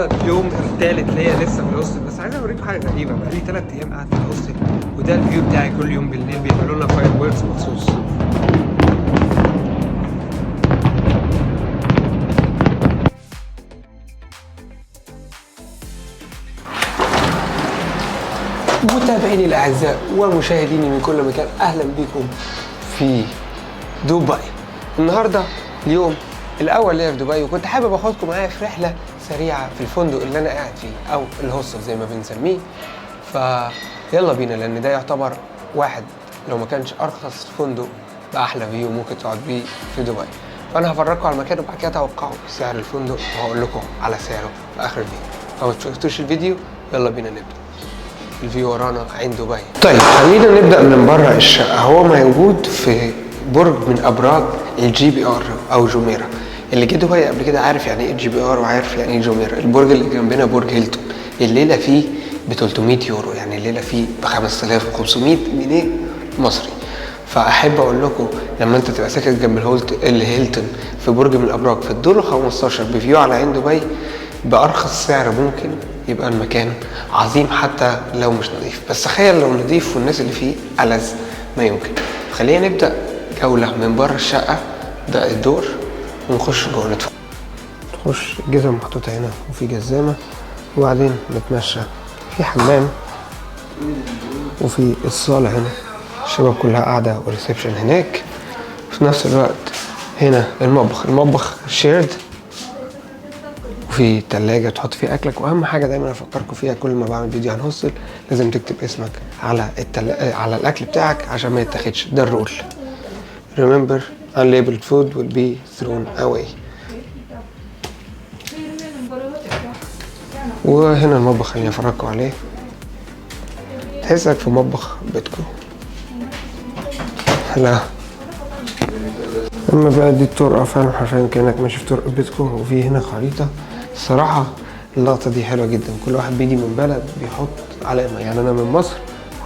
النهارده اليوم الثالث ليا لسه في الهوستل، بس عايز اوريكم حاجه غريبه. بقالي 3 ايام قاعد في الهوستل، وده الفيو بتاعي. كل يوم بالليل بيعملوا لنا فاير ووركس مخصوص. متابعيني الاعزاء ومشاهديني من كل مكان، اهلا بكم في دبي. النهارده اليوم الاول ليا في دبي، وكنت حابب اخدكم معايا في رحله سريعه في الفندق اللي انا قاعد فيه او الهوستل زي ما بنسميه. فيلا بينا، لان ده يعتبر واحد لو ما كانش ارخص فندق باحلى فيو ممكن تقعد بيه في دبي. فانا هفرجكم على المكان وبعد كده توقعوا سعر الفندق وهقول لكم على سعره في اخر الفيديو. لو ما شفتوش الفيديو يلا بينا نبدا. الفيو ورانا عين دبي. طيب خلينا نبدا من بره الشقه. هو موجود في برج من ابراج الجي بي ار او جوميرا. اللي جه دبي قبل كده عارف يعني ايه الجي بي ار وعارف يعني ايه جوميرا. البرج اللي جنبنا برج هيلتون، الليله فيه ب 300 يورو، يعني الليله فيه ب 5500 جنيه مصري. فاحب اقول لكم لما انت تبقى ساكن جنب الهيلتون في برج من الابراج في الدور 15 بفيو على عين دبي بارخص سعر ممكن، يبقى المكان عظيم حتى لو مش نظيف. بس تخيل لو نظيف والناس اللي فيه ألذ ما يمكن. خلينا نبدا جوله من بره الشقه، ده الدور، ونخش جوه نتفرج. نخش الجزم محطوطه هنا وفي جزامه، وبعدين نتمشى في حمام، وفي الصاله هنا الشباب كلها قاعده وريسبشن هناك. في نفس الوقت هنا المطبخ شيرد، وفي تلاجة تحط فيها اكلك. واهم حاجه دايما افكركم فيها كل ما بعمل فيديو عن هوستل، لازم تكتب اسمك على على الاكل بتاعك عشان ما يتاخدش. ده الرول. remember unlabeled food will be thrown away. وهنا المطبخ خليني افرجكم عليه، تحسك في مطبخ بيتكم. لا اما بقى دي الطرقه فعلا حرفيا كانك ماشي في طرق بيتكم. وفي هنا خريطه. الصراحه اللقطه دي حلوه جدا. كل واحد بيجي من بلد بيحط علامه. يعني انا من مصر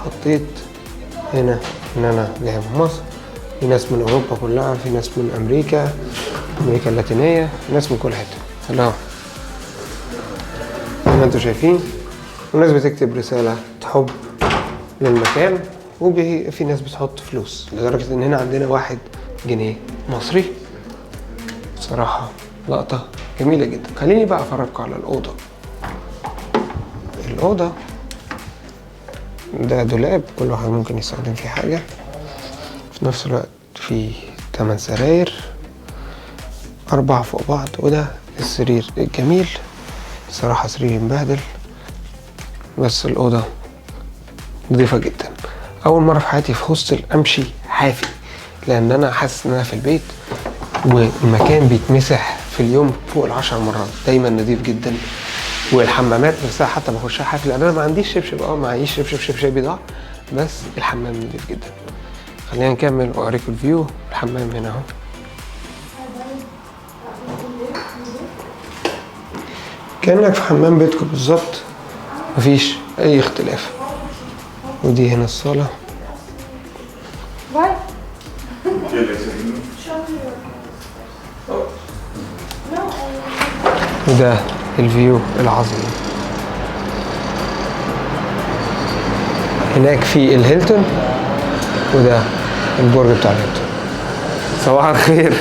حطيت هنا ان انا جاي من مصر. في ناس من اوروبا كلها، في ناس من امريكا اللاتينيه، ناس من كل حته. لا زي ما انتم شايفين، والناس بتكتب رساله حب للمكان، وفي ناس بتحط فلوس، لدرجه ان هنا عندنا 1 جنيه مصري. بصراحه لقطه جميله جدا. خليني بقى افرجكم على الاوضه. ده دولاب كل واحد ممكن يستخدم فيه حاجه. في نفس الوقت في 8 سراير 4 فوق بعض، وده السرير الجميل. بصراحه سرير مبهدل، بس الاوضه نظيفه جدا. اول مره في حياتي في هوستل امشي حافي، لان انا حاسس ان انا في البيت، والمكان بيتمسح في اليوم فوق 10 مرات. دايما نظيف جدا. والحمامات نفسها حتى بخشها حافي، لان انا ما عنديش شبشب. معيش شبشب ضاع، بس الحمام نظيف جدا. خلينا نكمل واوريكم الفيو. الحمام هنا اهو، كانك في حمام بيتكم بالظبط، مفيش اي اختلاف. ودي هنا الصاله. وده الفيو العظيم. هناك في الهيلتون، وده البرج بتاع الهيلتون. صباح الخير.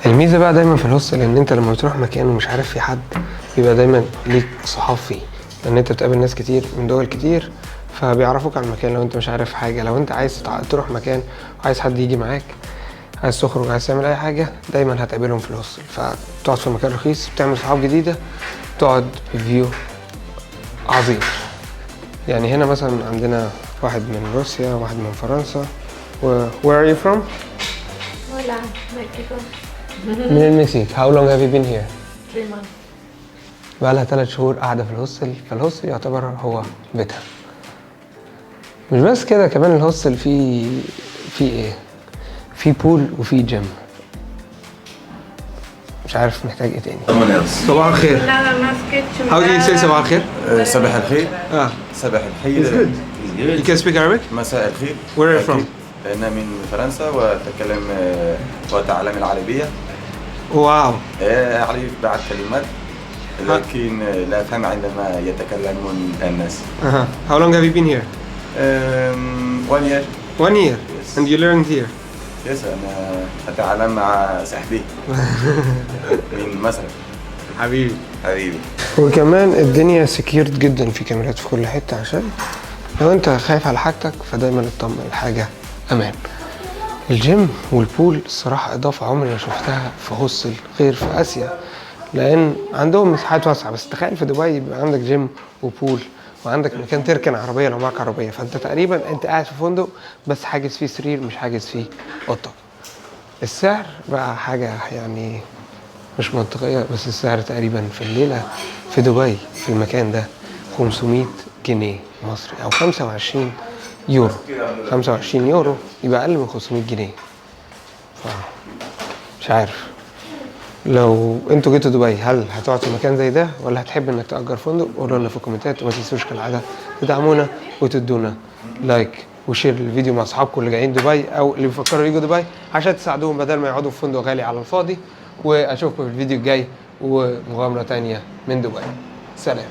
الميزه بقى دايما في الهوستل ان انت لما بتروح مكان ومش عارف في حد، بيبقى دايما ليك صحاب فيه، لان انت بتقابل ناس كتير من دول كتير، فبيعرفوك على المكان. لو انت مش عارف حاجه، لو انت عايز تروح مكان وعايز حد يجي معاك، عايز تخرج، عايز تعمل اي حاجه، دايما هتقابلهم في الهوستل. فتقعد في مكان رخيص، بتعمل صحاب جديده، تقعد بفيو عظيم. يعني هنا مثلا عندنا واحد من روسيا، واحد من فرنسا. Where are you from? Hola, México. من المكسيك. How long have you been here? 3 months. بقالها 3 شهور قاعده في الهوستل. فالهوستل يعتبر هو بيتها. مش بس كده، كمان الهوستل فيه ايه؟ في بول وفي جيم. مش عارف محتاج ايه تاني. صباح الخير. Nada más que How do you say صباح الخير? صباح الخير. صباح الخير. You can speak Arabic? مساء الخير. Where are you from? أنا من فرنسا وأتعلم العربية. واو. أعرف بعض الكلمات لكن لا أفهم عندما يتكلمون الناس. How long have you been here? 1 year. 1 year. Yes. And you learned here. Yes, أنا أتعلم مع صاحبي من مصر. حبيبي. حبيبي. وكمان الدنيا سكيورد جدا، في كاميرات في كل حته، عشان لو انت خايف على حاجتك فدايما اطمن الحاجه امان. الجيم والبول الصراحه اضافه عمري ما شفتها في هوستل غير في اسيا، لان عندهم مساحات واسعه. بس تخيل في دبي يبقى عندك جيم وبول وعندك مكان تركن عربيه لو معك عربيه، فانت تقريبا انت قاعد في فندق بس حاجز فيه سرير، مش حاجز فيه اوضتك. السعر بقى حاجه يعني مش منطقيه، بس السعر تقريبا في الليله في دبي في المكان ده 500 جنيه مصري او 25 يورو. 25 يورو يبقى اقل من 500 جنيه. مش عارف لو انتوا جيتوا دبي هل هتقعد في مكان زي ده ولا هتحب انك تأجر فندق؟ قولوا لنا في الكومنتات، وما تنسوش كالعاده تدعمونا وتدونا لايك وشير الفيديو مع اصحابكم اللي جايين دبي او اللي بيفكروا يجوا دبي عشان تساعدوهم بدل ما يقعدوا في فندق غالي على الفاضي. واشوفكم في الفيديو الجاي ومغامره تانية من دبي. سلام.